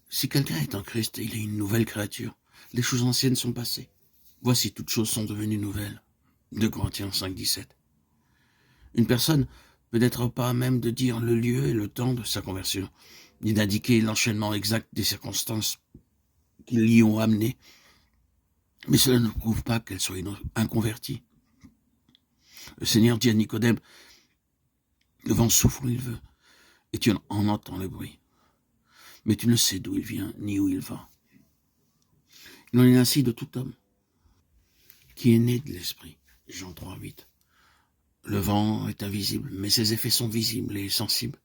Si quelqu'un est en Christ, il est une nouvelle créature. Les choses anciennes sont passées. Voici, toutes choses sont devenues nouvelles. 2 Corinthiens 5, 17. Une personne peut n'être pas à même de dire le lieu et le temps de sa conversion, ni d'indiquer l'enchaînement exact des circonstances qui l'y ont amené. Mais cela ne prouve pas qu'elle soit inconvertie. Le Seigneur dit à Nicodème, le vent souffle où il veut, et tu en entends le bruit. Mais tu ne sais d'où il vient, ni où il va. Il en est ainsi de tout homme qui est né de l'esprit. Jean 3, 8. Le vent est invisible, mais ses effets sont visibles et sensibles.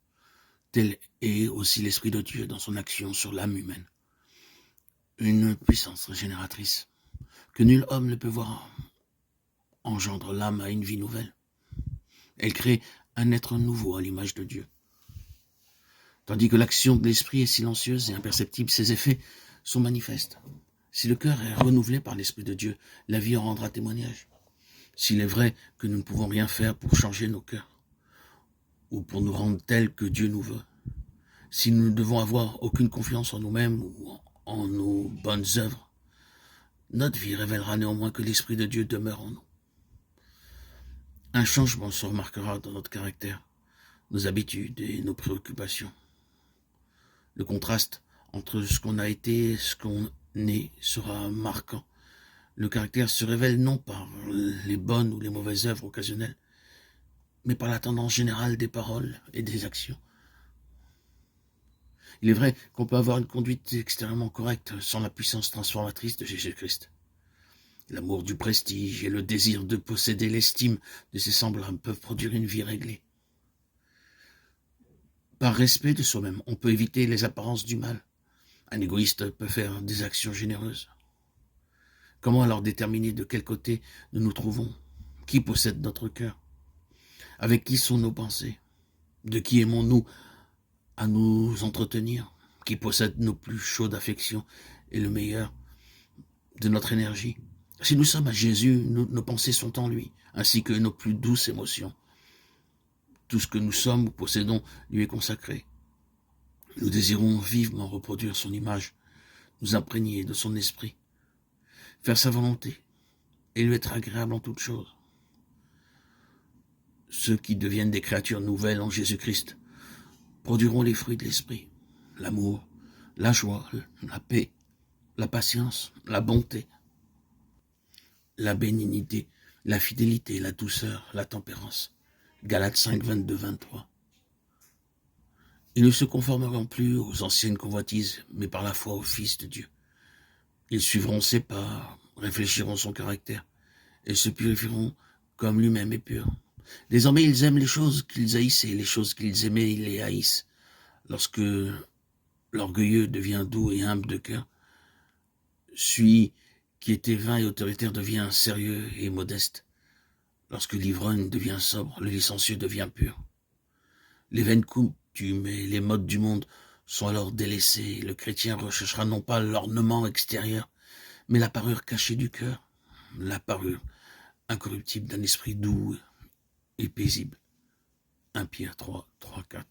Tel est aussi l'Esprit de Dieu dans son action sur l'âme humaine. Une puissance régénératrice que nul homme ne peut voir engendre l'âme à une vie nouvelle. Elle crée un être nouveau à l'image de Dieu. Tandis que l'action de l'Esprit est silencieuse et imperceptible, ses effets sont manifestes. Si le cœur est renouvelé par l'Esprit de Dieu, la vie en rendra témoignage. S'il est vrai que nous ne pouvons rien faire pour changer nos cœurs, ou pour nous rendre tels que Dieu nous veut, si nous ne devons avoir aucune confiance en nous-mêmes ou en nos bonnes œuvres, notre vie révélera néanmoins que l'Esprit de Dieu demeure en nous. Un changement se remarquera dans notre caractère, nos habitudes et nos préoccupations. Le contraste entre ce qu'on a été et ce qu'on est sera marquant. Le caractère se révèle non par les bonnes ou les mauvaises œuvres occasionnelles, mais par la tendance générale des paroles et des actions. Il est vrai qu'on peut avoir une conduite extérieurement correcte sans la puissance transformatrice de Jésus-Christ. L'amour du prestige et le désir de posséder l'estime de ses semblables peuvent produire une vie réglée. Par respect de soi-même, on peut éviter les apparences du mal. Un égoïste peut faire des actions généreuses. Comment alors déterminer de quel côté nous nous trouvons? Qui possède notre cœur? Avec qui sont nos pensées? De qui aimons-nous à nous entretenir? Qui possède nos plus chaudes affections et le meilleur de notre énergie? Si nous sommes à Jésus, nos pensées sont en lui, ainsi que nos plus douces émotions. Tout ce que nous sommes ou possédons lui est consacré. Nous désirons vivement reproduire son image, nous imprégner de son esprit, faire sa volonté et lui être agréable en toutes choses. Ceux qui deviennent des créatures nouvelles en Jésus-Christ produiront les fruits de l'esprit, l'amour, la joie, la paix, la patience, la bonté, la bénignité, la fidélité, la douceur, la tempérance. Galates 5, 22, 23. Ils ne se conformeront plus aux anciennes convoitises, mais par la foi au Fils de Dieu. Ils suivront ses pas, réfléchiront son caractère, et se purifieront comme lui-même est pur. Désormais, ils aiment les choses qu'ils haïssaient, et les choses qu'ils aimaient, ils les haïssent. Lorsque l'orgueilleux devient doux et humble de cœur, celui qui était vain et autoritaire devient sérieux et modeste. Lorsque l'ivrogne devient sobre, le licencieux devient pur. Les vaines coutumes et les modes du monde sont alors délaissés. Le chrétien recherchera non pas l'ornement extérieur, mais la parure cachée du cœur, la parure incorruptible d'un esprit doux et paisible. 1 Pierre 3, 3, 4.